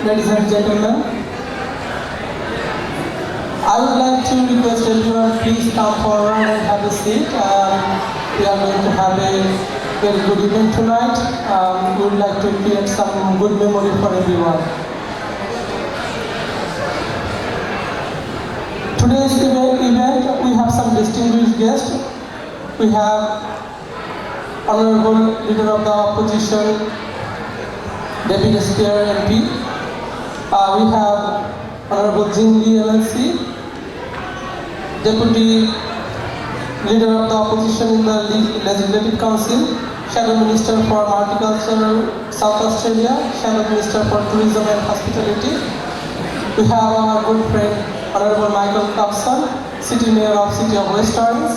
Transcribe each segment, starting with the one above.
ladies and gentlemen, I would like to request everyone please come forward and have a seat. We are going to have a very good evening tonight. We would like to create some good memory for everyone. Today's event, we have some distinguished guests. We have Honorable Leader of the Opposition, Deputy Speaker MP. We have Honorable Jing Lee LLC, Deputy Leader of the Opposition in the Legislative Council, Shadow Minister for Horticulture, South Australia, Shadow Minister for Tourism and Hospitality. We have our good friend Honorable Michael Thompson, City Mayor of City of West Orange,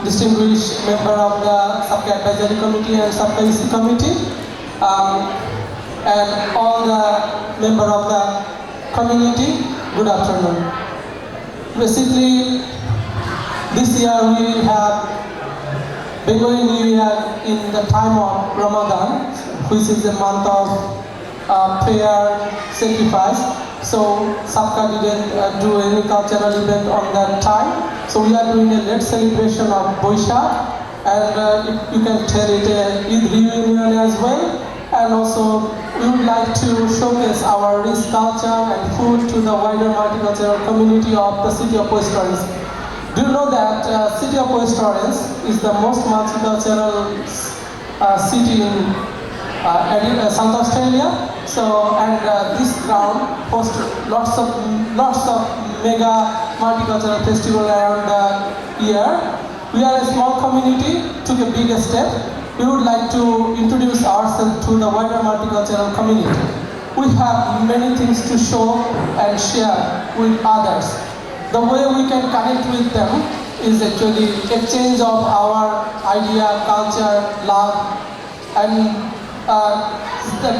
distinguished member of the SABCA Advisory Committee and SABCA EC Committee, and all the members of the community. Good afternoon. Basically, this year we have Bengali New Year in the time of Ramadan, which is a month of prayer, sacrifice. So SABCA didn't do any cultural event on that time. So we are doing a late celebration of Boishak, and you can tell it a Eid reunion as well. And also we would like to showcase our rich culture and food to the wider multicultural community of the City of West Orange. Do you know that City of West Orange is the most multicultural city in South Australia? So, and this ground hosts lots of mega multicultural festivals around the year. We are a small community, took a big step. We would like to introduce ourselves to the wider multicultural community. We have many things to show and share with others. The way we can connect with them is actually exchange of our idea, culture, love, and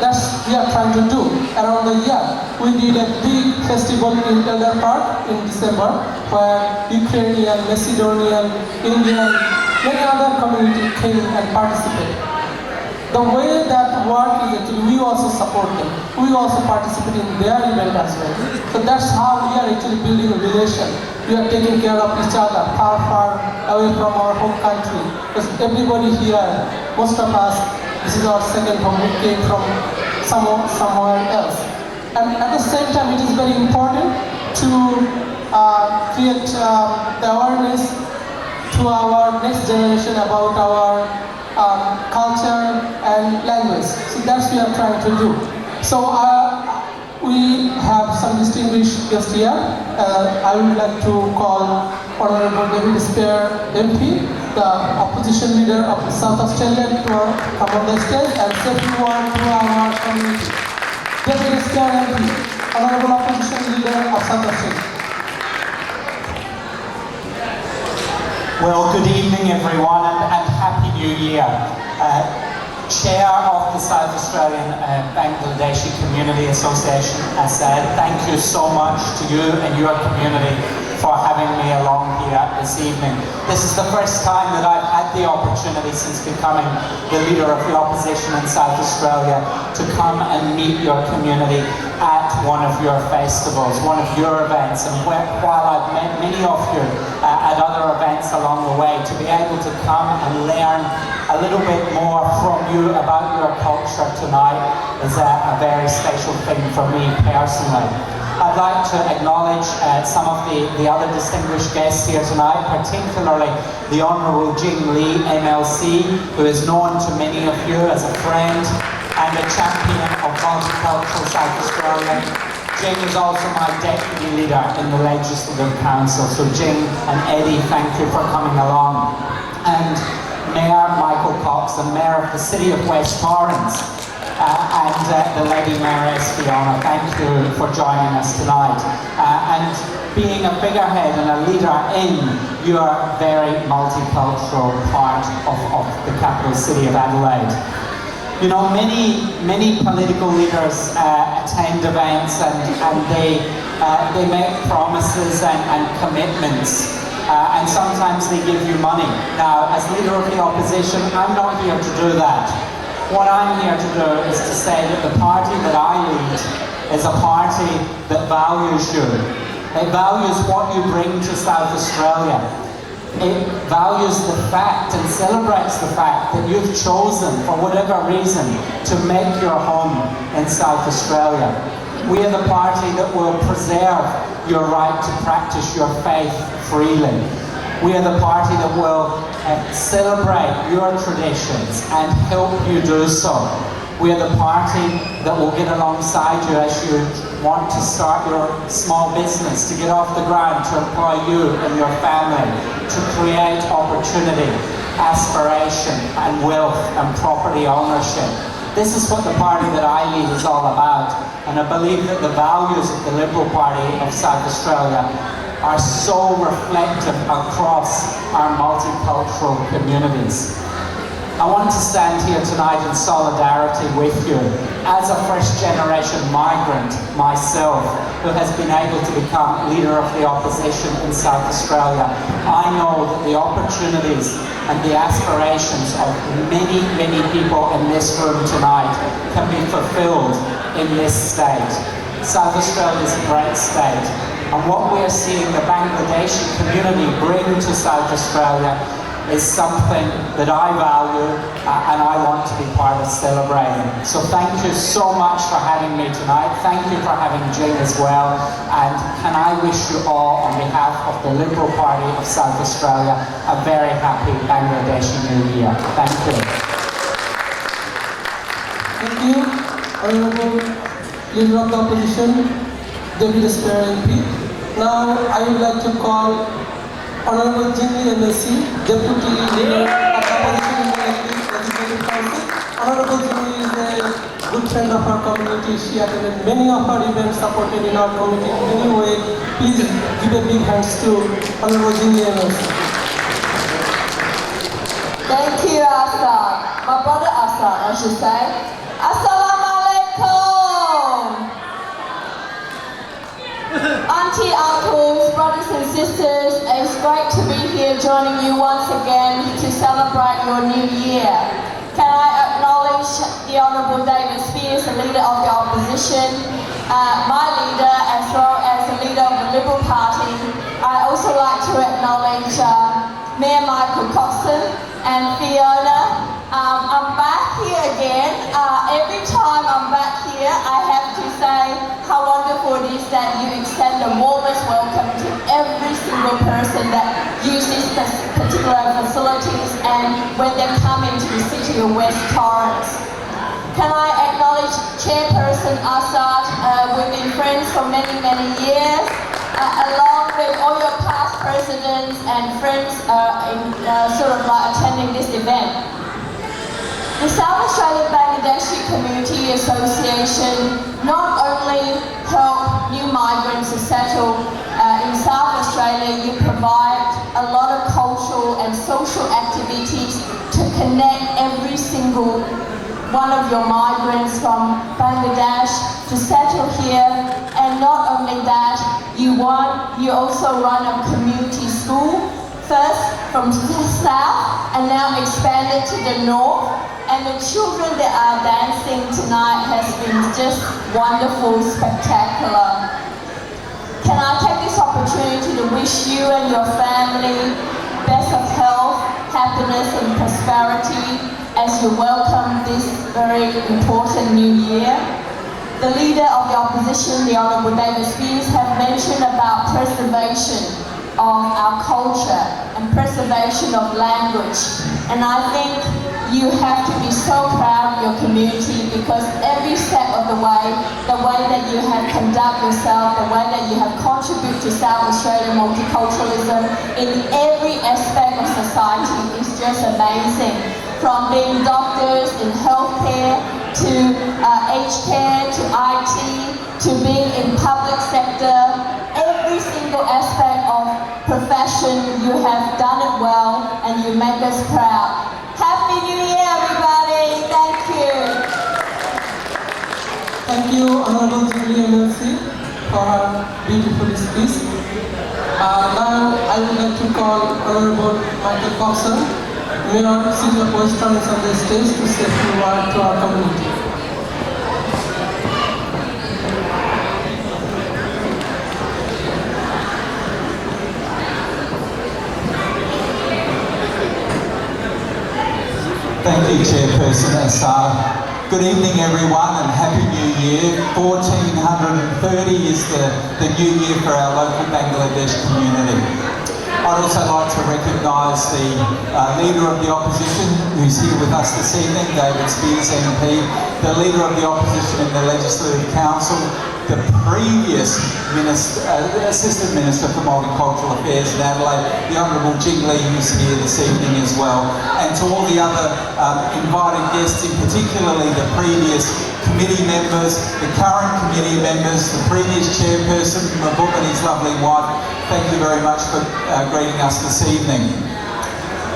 that's we are trying to do around the year. We did a big festival in Elder Park in December where Ukrainian, Macedonian, Indian, many other communities came and participated. The way that work is actually, we also support them. We also participate in their event as well. So that's how we are actually building a relation. We are taking care of each other, far away from our home country. Because everybody here, most of us, this is our second home. We came from somewhere else. And at the same time, it is very important to create the awareness to our next generation about our culture and language. So that's what we are trying to do. So we have some distinguished guests here. I would like to call Honorable Deputy Speaker MP, the opposition leader of South Australia, to come on the stage and say a few words to our community. Deputy Speaker MP, Honorable opposition leader of South Australia. Well, good evening everyone, and Happy New Year. Chair of the South Australian Bangladeshi Community Association, Asad, thank you so much to you and your community for having me along here this evening. This is the first time that I've had the opportunity since becoming the leader of the opposition in South Australia to come and meet your community at one of your festivals, one of your events. And while I've met many of you at other events along the way, to be able to come and learn a little bit more from you about your culture tonight is a very special thing for me personally. I'd like to acknowledge some of the other distinguished guests here tonight, particularly the Honourable Jing Lee, MLC, who is known to many of you as a friend and a champion of multicultural South Australia. Jing is also my deputy leader in the Legislative Council. So Jing and Eddie, thank you for coming along. And Mayor Michael Cox, and Mayor of the City of West Orange, and the Lady Mayoress Fiona, thank you for joining us tonight. And being a figurehead and a leader in your very multicultural part of the capital city of Adelaide. You know, many political leaders attend events and they make promises and commitments. And sometimes they give you money. Now, as leader of the opposition, I'm not here to do that. what I'm here to do is to say that the party that I lead is a party that values you. It values what you bring to South Australia. It values the fact and celebrates the fact that you've chosen, for whatever reason, to make your home in South Australia. We are the party that will preserve your right to practice your faith freely. We are the party that will celebrate your traditions and help you do so. We are the party that will get alongside you as you want to start your small business, to get off the ground, to employ you and your family, to create opportunity, aspiration and wealth and property ownership. This is what the party that I lead is all about, and I believe that the values of the Liberal Party of South Australia are so reflective across our multicultural communities. I want to stand here tonight in solidarity with you as a first generation migrant myself who has been able to become leader of the opposition in South Australia. I know that the opportunities and the aspirations of many, many people in this room tonight can be fulfilled in this state. South Australia is a great state, and what we are seeing the Bangladeshi community bring to South Australia is something that I value and I want to be part of celebrating. So thank you so much for having me tonight. Thank you for having Jean as well. And can I wish you all, on behalf of the Liberal Party of South Australia, a very happy Bangladeshi New Year. Thank you. Thank you, Honourable Leader of the Opposition, David Spare MP. Now I would like to call Honourable Jinli MSc, Deputy Leader of the Opposition in the Legislative Council. Honourable Jinli is a good friend of our community. She attended many of our events, supported in our community in many ways. Please give a big hands to Honourable Jinli MSc. Thank you, Asa. My brother Asa, I should say. Assalamu alaikum. Auntie, uncles, brothers and sisters, it's great to be here joining you once again to celebrate your new year. Can I acknowledge the Honourable David Spears, the leader of the opposition, my leader as well as the leader of the Liberal Party. I also like to acknowledge Mayor Michael Coxon and Fiona. I'm back here again. Every time I'm back here, I have to say how wonderful it is that you extend the warmest welcome to every single person that uses this particular facilities and when they come into the city of West Torrens. Can I acknowledge Chairperson Assad? We've been friends for many, many years. Along with all your past presidents and friends attending this event. The South Australian Bangladeshi Community Association not only help new migrants to settle in South Australia, you provide a lot of cultural and social activities to connect every single one of your migrants from Bangladesh to settle here. And not only that, you also run a community school, first from the south and now expanded to the north. And the children that are dancing tonight has been just wonderful, spectacular. Can I take this opportunity to wish you and your family best of health, happiness and prosperity as you welcome this very important new year. The leader of the opposition, the Honourable David Spears, have mentioned about preservation of our culture and preservation of language. And I think you have to be so proud of your community because every step of the way that you have conduct yourself, the way that you have contributed to South Australian multiculturalism in every aspect of society is just amazing. From being doctors in healthcare, to aged care, to IT, to being in public sector, every single aspect of profession, you have done it well and you make us proud. Happy New Year, everybody! Thank you. Thank you, Honourable Jinli MLC, for her beautiful speech. Now I would like to call Honourable Michael Coxon, Mayor, City of West Torrens on the stage to say a few words to our community. Thank you, Chairperson Assad. Good evening, everyone, and Happy New Year. 1430 is the new year for our local Bangladesh community. I'd also like to recognise the Leader of the Opposition who's here with us this evening, David Spears MP, the Leader of the Opposition in the Legislative Council, the previous Assistant Minister for Multicultural Affairs in Adelaide, the Honourable Jing Lee, who's here this evening as well, and to all the other invited guests, in particularly the previous committee members, the current committee members, the previous chairperson, Mahbub and his lovely wife. Thank you very much for greeting us this evening.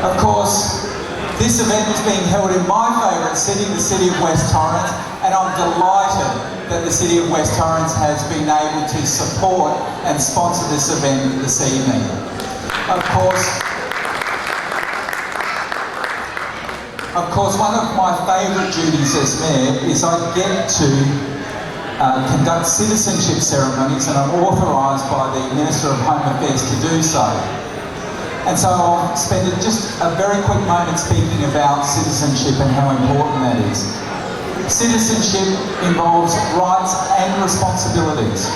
Of course, this event is being held in my favourite city, the city of West Torrens, and I'm delighted that the city of West Torrens has been able to support and sponsor this event this evening. Of course, one of my favourite duties as Mayor is I get to conduct citizenship ceremonies, and I'm authorised by the Minister of Home Affairs to do so. And so I'll spend just a very quick moment speaking about citizenship and how important that is. Citizenship involves rights and responsibilities.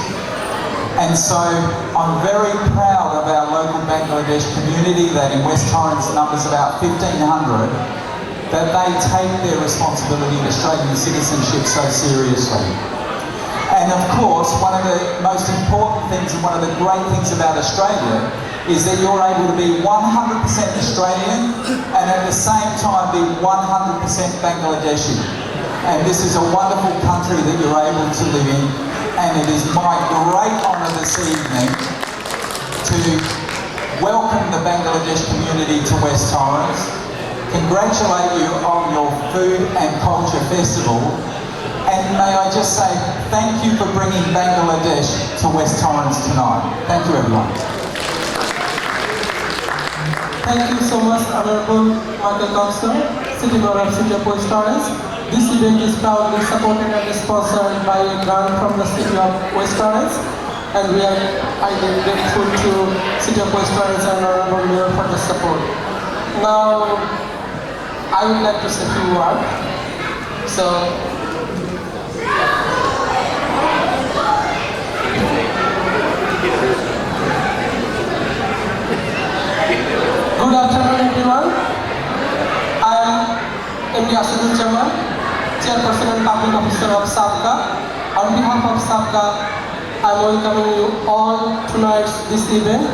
And so I'm very proud of our local Bangladesh community that in West Torrens numbers about 1,500, that they take their responsibility in Australian citizenship so seriously. And of course, one of the most important things and one of the great things about Australia is that you're able to be 100% Australian and at the same time be 100% Bangladeshi. And this is a wonderful country that you're able to live in, and it is my great honour this evening to welcome the Bangladesh community to West Torrens, congratulate you on your Food and Culture Festival, and may I just say thank you for bringing Bangladesh to West Torrens tonight. Thank you, everyone. Thank you so much, Honourable Michael Thompson, City Mayor of City of West Torrens. This event is proudly supported and sponsored by a grant from the City of West Torrens, and we are highly grateful to City of West Torrens and Honourable Mayor for the support. Now, I would like to say a few words. Good afternoon, everyone. I am MD Assadul Jaman, Chairperson and Public Officer of SABCA. On behalf of SABCA, I am welcoming you all tonight this event,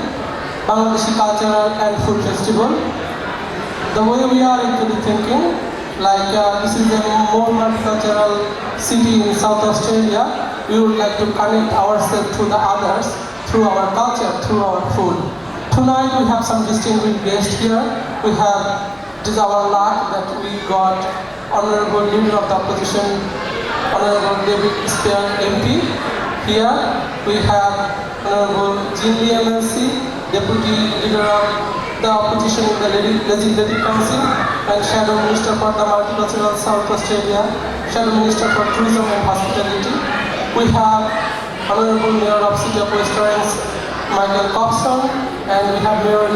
Bangladeshi Cultural and Food Festival. The way we are actually thinking, this is a more multicultural city in South Australia, we would like to connect ourselves to the others through our culture, through our food. Tonight we have some distinguished guests here. It is our luck that we got Honourable Leader of the Opposition, Honourable David Spears MP here. We have Honourable Jing Lee MLC, Deputy Leader of the Opposition in the Legislative Council, and Shadow Minister for the Multicultural South Australia, Shadow Minister for Tourism and Hospitality. We have Honourable Mayor of City of West Torrens, Michael Thompson, and we have Mayor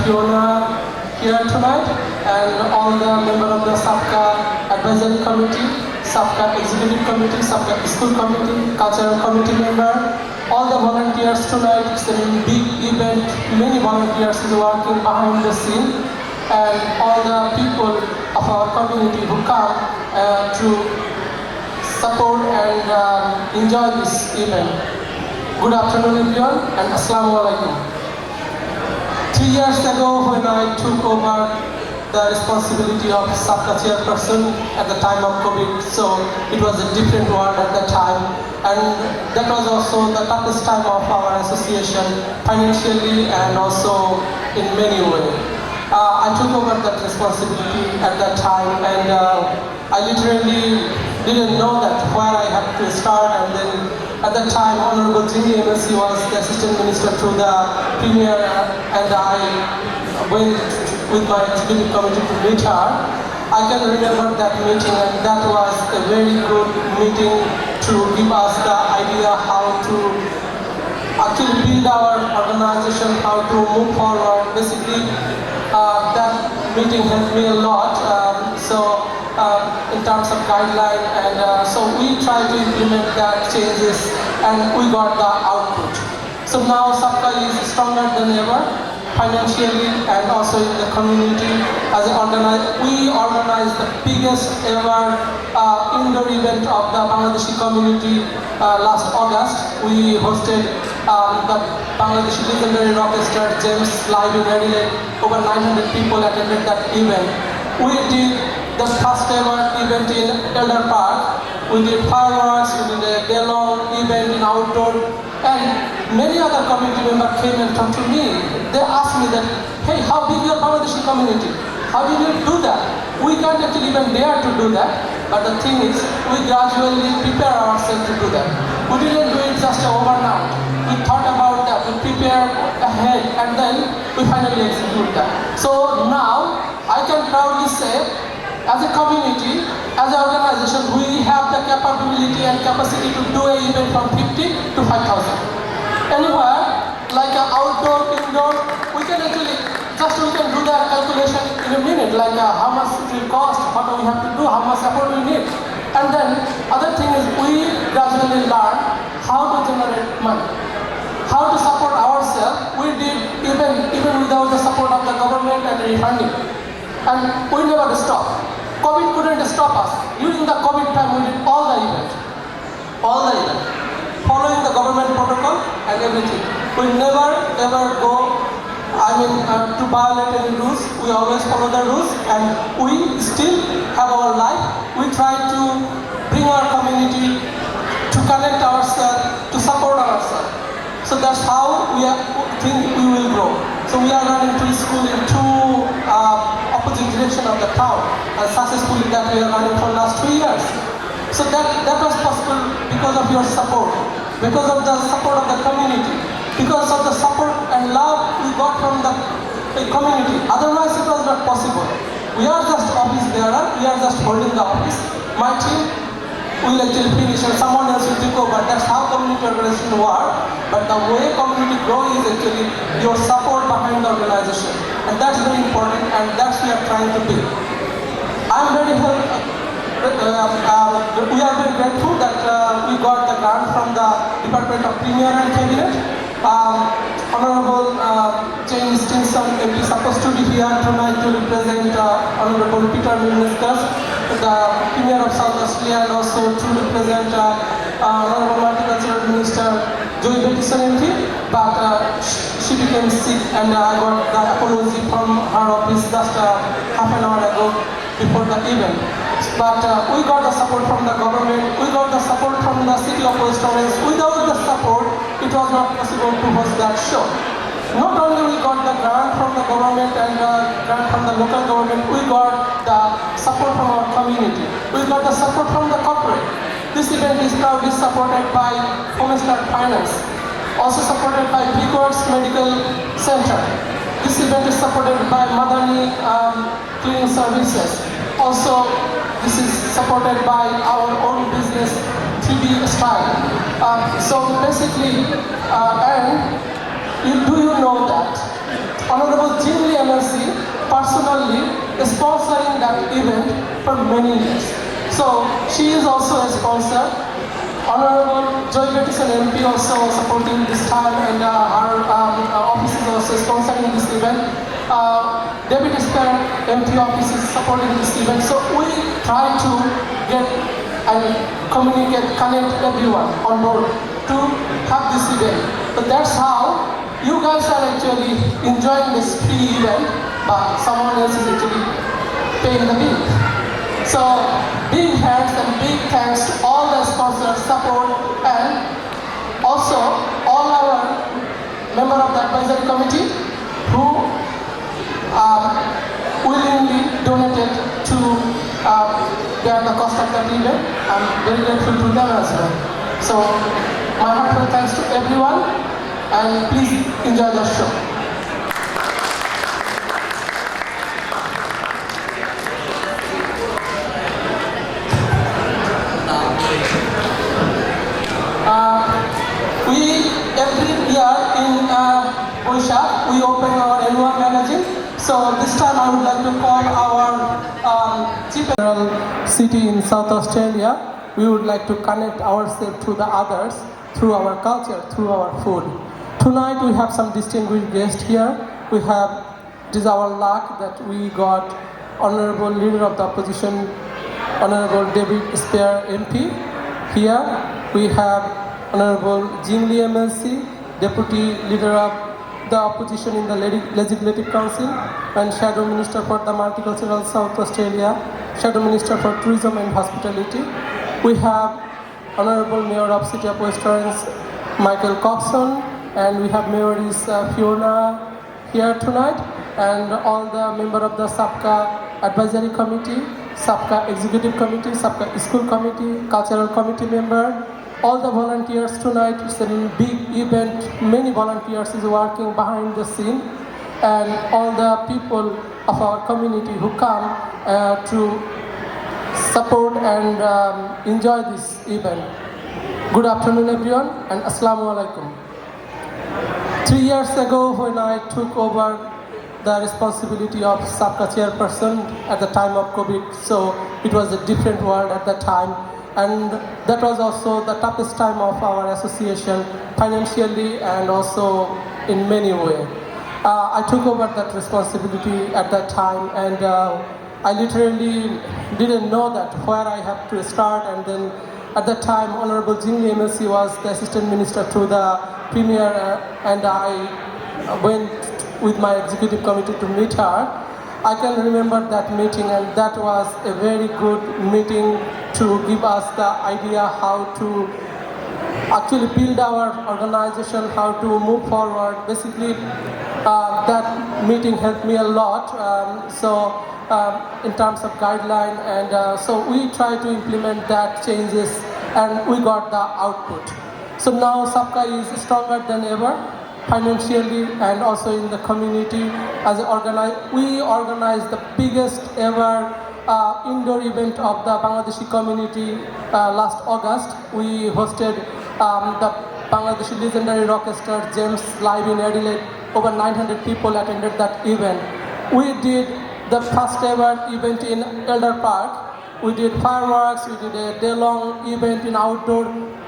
Fiona here tonight, and all the members of the SABCA Advisory Committee, SABCA Executive Committee, SABCA School Committee, Cultural Committee member, all the volunteers tonight. It's a big event. Many volunteers are working behind the scene, and all the people of our community who come to support and enjoy this event. Good afternoon, everyone, and Assalamu Alaikum. 3 years ago, when I took over the responsibility of SABCA chairperson at the time of COVID, so it was a different world at that time, and that was also the toughest time of our association, financially and also in many ways. I took over that responsibility at that time, and I literally didn't know that where I had to start, and then at that time, Honourable Jing Lee was the Assistant Minister to the Premier, and I went with my executive committee to meet her. I can remember that meeting, and that was a very good meeting to give us the idea how to actually build our organization, how to move forward. Basically, that meeting helped me a lot. In terms of guideline, and so we try to implement that changes, and we got the output. So now SABCA is stronger than ever, financially and also in the community. As we organized the biggest ever indoor event of the Bangladeshi community last August. We hosted the Bangladeshi legendary rock star James live in Adelaide. Over 900 people attended that event. We did the first ever event in Elder Park. We did fireworks, we did a day-long event in outdoor, and many other community members came and talked to me. They asked me that, hey, how big your Bangladeshi community? How did you do that? We can't actually even dare to do that, but the thing is, we gradually prepare ourselves to do that. We didn't do it just overnight. We thought about that, we prepared ahead, and then we finally execute that. So now, I can proudly say, as a community, as an organization, we have the capability and capacity to do an event from 50 to 5,000. Anywhere, like outdoor, indoor, we can actually, we can do that calculation in a minute, like how much it will cost, what do we have to do, how much support we need. And then, other thing is, we gradually learn how to generate money, how to support ourselves. We did even without the support of the government and refunding. And we never stopped. COVID couldn't stop us. During the COVID time, we did all the events, following the government protocol and everything. We never ever go, to violate any rules. We always follow the rules, and we still have our life. We try to bring our community to connect ourselves, to support ourselves. So that's how we think we will grow. So we are running preschool in two opposite direction of the town, and successfully that we are running for last 2 years. So that was possible because of your support, because of the support of the community, because of the support and love we got from the community. Otherwise it was not possible. We are just office bearer, we are just holding the office. My team will actually finish and someone else will take over. That's how community organization works. But the way community grows is actually your support behind the organization. And that's very important, and that's what we are trying to do. We are very grateful that we got the grant from the Department of Premier and Cabinet. Honorable Jane Stinson is supposed to be here tonight to represent Honorable Peter Ministers, the Premier of South Australia, and also to represent Honorable Multicultural Minister Joy Bettison MP, but she became sick, and I got the apology from her office just half an hour ago before the event. But we got the support from the government, we got the support from the city of West Orange. Without the support, it was not possible to host that show. Not only we got the grant from the government and the grant from the local government, we got the support from our community. We got the support from the corporate. This event is proudly supported by Homestar Finance, also supported by Bigworks Medical Center. This event is supported by Madani Cleaning Services. Also, this is supported by our own business, 3D Style. So basically, do you know that Honorable Jean Lee MLC personally is sponsoring that event for many years. So she is also a sponsor. Honorable Joy Bettison MP also supporting this time, and her office is also sponsoring this event. David Sper MP office is supporting this event. So we try to get and communicate, connect everyone on board to have this event. But that's how you guys are actually enjoying this free event, but someone else is actually paying the bill. So big hands and big thanks to all the sponsors, support, and also all our members of the advisory committee who willingly donated to bear the cost of that event. I'm very grateful to them as well. So my heartfelt thanks to everyone, and please enjoy the show. time I would like to call our Chief General City in South Australia. We would like to connect ourselves to the others through our culture, through our food. Tonight we have some distinguished guests here. It is our luck that we got Honorable Leader of the Opposition, Honorable David Spear MP here. We have Honorable Jingli MLC, Deputy Leader of the Opposition in the Legislative Council, and Shadow Minister for the Multicultural South Australia, Shadow Minister for Tourism and Hospitality. We have Honorable Mayor of City of West Torrens, Michael Coxon, and we have Mayoress Fiona here tonight, and all the members of the SABCA Advisory Committee, SABCA Executive Committee, SABCA School Committee, Cultural Committee member, all the volunteers tonight. It's a big event. Many volunteers is working behind the scene, and all the people of our community who come to support and enjoy this event. Good afternoon, everyone, and Assalamu alaikum. 3 years ago, when I took over the responsibility of SABCA chairperson at the time of COVID, so it was a different world at that time, and that was also the toughest time of our association, financially and also in many ways. I took over that responsibility at that time, and I literally didn't know that where I have to start. And then at that time, Honorable Jingli MLC was the Assistant Minister to the Premier, and I went with my executive committee to meet her. I can remember that meeting, and that was a very good meeting to give us the idea how to actually build our organization, how to move forward. Basically, that meeting helped me a lot. In terms of guideline, and so we try to implement that changes, and we got the output. So now SABCA is stronger than ever, financially and also in the community. We organized the biggest ever indoor event of the Bangladeshi community last August. We hosted the Bangladeshi legendary rock star James live in Adelaide. Over 900 people attended that event. We did the first ever event in Elder Park. We did fireworks, we did a day-long event in outdoor,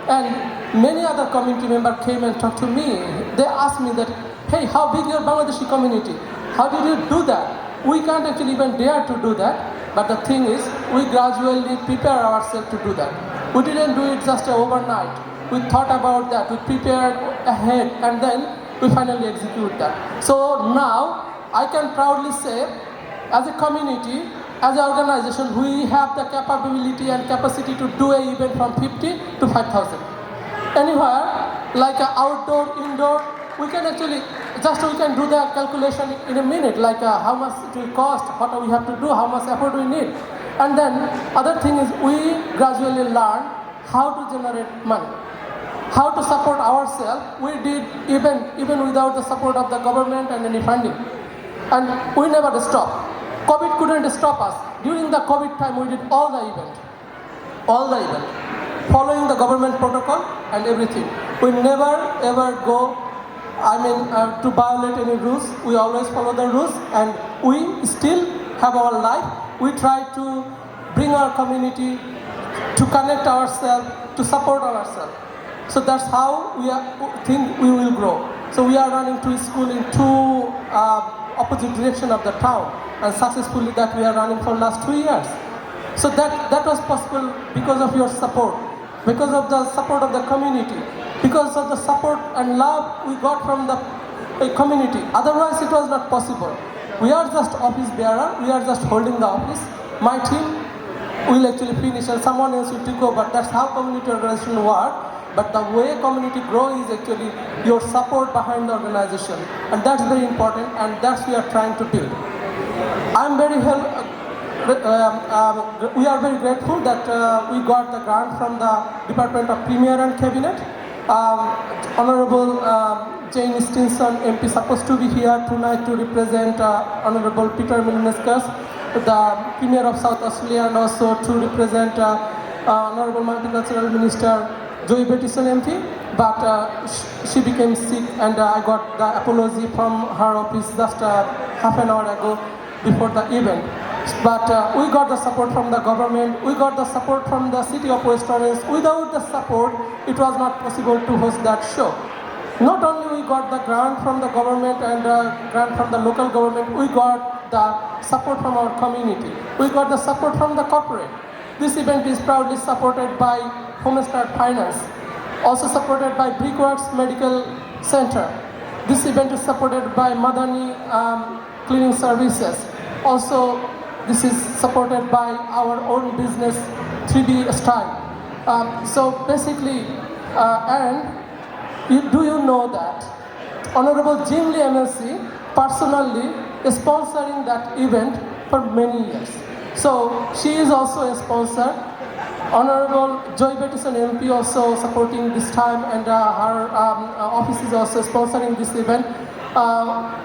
and many other community members came and talked to me. They asked me that, hey, how big is your Bangladeshi community? How did you do that? We can't actually even dare to do that, but the thing is, we gradually prepare ourselves to do that. We didn't do it just overnight. We thought about that, we prepared ahead, and then we finally execute that. So now, I can proudly say, as a community, as an organization, we have the capability and capacity to do an event from 50 to 5,000. Anywhere, like outdoor, indoor, we can do the calculation in a minute, like how much it will cost, what we have to do, how much effort we need. And then, other thing is, we gradually learn how to generate money, how to support ourselves. We did even without the support of the government and any funding. And we never stopped. COVID couldn't stop us. During the COVID time, we did all the event, following the government protocol and everything. We never ever go, to violate any rules. We always follow the rules, and we still have our life. We try to bring our community to connect ourselves, to support ourselves. So that's how think we will grow. So we are running to school in two opposite direction of the town, and successfully that we are running for last 2 years. So that was possible because of your support, because of the support of the community, because of the support and love we got from the community. Otherwise it was not possible. We are just office bearer, we are just holding the office. My team will actually finish and someone else will take over. That's how community organization work. But the way community grow is actually your support behind the organization, and that's very important, and that's we are trying to build. We are very grateful that we got the grant from the Department of Premier and Cabinet. Honorable Jane Stinson MP supposed to be here tonight to represent Honorable Peter Milneskas, the Premier of South Australia, and also to represent Honorable Multicultural Minister Joy Bettison MP, but she became sick, and I got the apology from her office just half an hour ago. before the event. But we got the support from the government, we got the support from the city of West Orange. Without the support, it was not possible to host that show. Not only we got the grant from the government and grant from the local government, we got the support from our community. We got the support from the corporate. This event is proudly supported by Homestar Finance, also supported by Brickworks Medical Center. This event is supported by Madani Cleaning Services. Also, this is supported by our own business, 3D Style. So basically, do you know that Honorable Jim Lee MLC personally is sponsoring that event for many years. So she is also a sponsor. Honorable Joy Bettison MP also supporting this time, and her office is also sponsoring this event.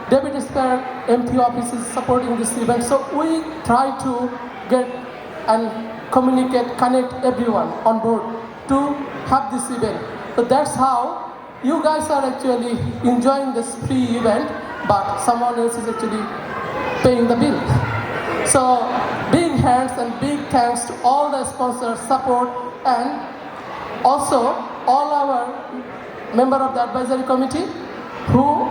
David Spear MP office is supporting this event. So we try to get and communicate, connect everyone on board to have this event. So that's how you guys are actually enjoying this free event, but someone else is actually paying the bill. So big hands and big thanks to all the sponsors, support, and also all our members of the advisory committee who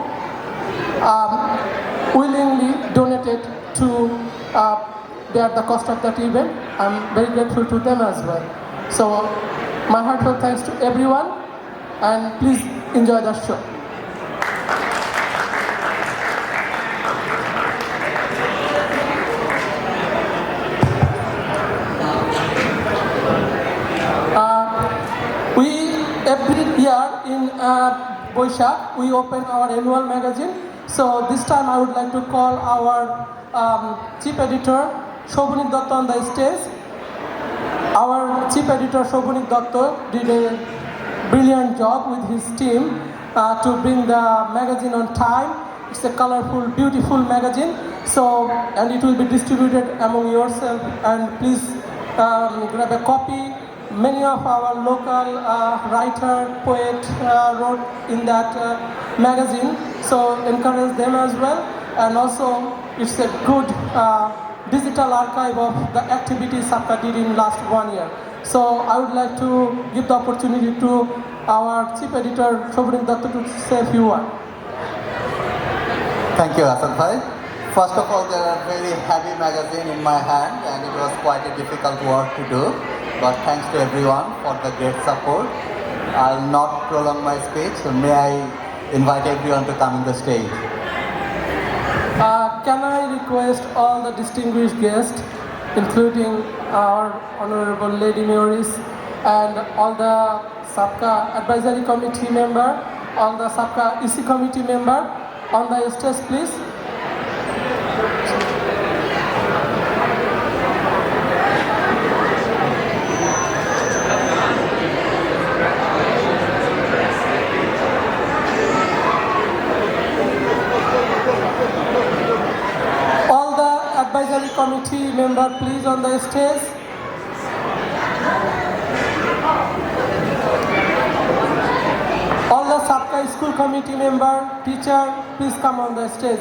willingly donated to bear the cost of that event. I'm very grateful to them as well. So my heartfelt thanks to everyone, and please enjoy the show. Every year in Boishak, we open our annual magazine. So this time I would like to call our Chief Editor, Shobhanik Datta, on the stage. Our Chief Editor, Shobhanik Datta, did a brilliant job with his team to bring the magazine on time. It's a colorful, beautiful magazine. So, and it will be distributed among yourself. And please grab a copy. Many of our local writer, poet wrote in that magazine, so encourage them as well. And also, it's a good digital archive of the activities SABCA did in last 1 year. So I would like to give the opportunity to our Chief Editor, Shobhanik Datta, to say a few words. Thank you, Hasan Bhai. First of all, there are very heavy magazine in my hand, and it was quite a difficult work to do. But thanks to everyone for the great support. I'll not prolong my speech, so may I invite everyone to come on the stage. Can I request all the distinguished guests, including our Honorable Lady Mayoris and all the SABCA Advisory Committee member, all the SABCA EC Committee member, on the stage, please. Advisory committee member, please, on the stage. All the SABCA school committee member, teacher, please come on the stage.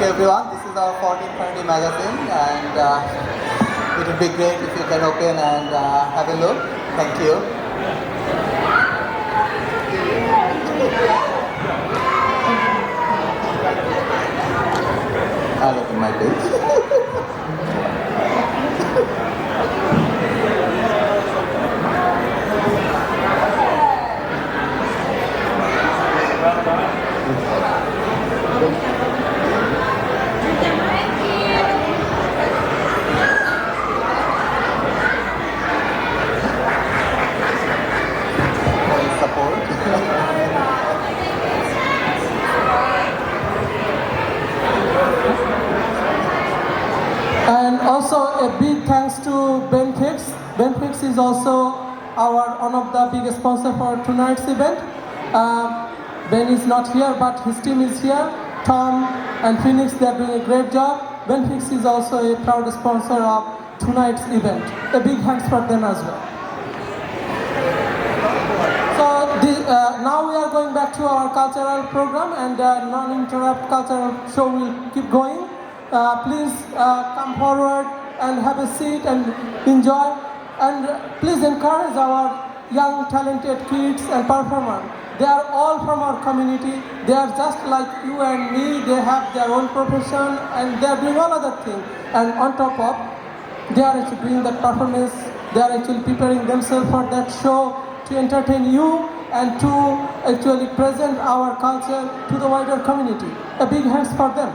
Everyone, this is our 1430 magazine, and it would be great if you can open and have a look. Thank you. have it in my page. Support. And also a big thanks to Ben Hicks. Ben Hicks is also one of the biggest sponsor for tonight's event. Ben is not here, but his team is here. Tom and Phoenix, they are doing a great job. Ben Hicks is also a proud sponsor of tonight's event. A big thanks for them as well. So now we are going back to our cultural program, and non-interrupt cultural show will keep going. Please come forward and have a seat and enjoy. And please encourage our young talented kids and performers. They are all from our community. They are just like you and me. They have their own profession and they are doing all other things. And on top of, they are actually doing that performance. They are actually preparing themselves for that show to entertain you and to actually present our culture to the wider community. A big hands for them.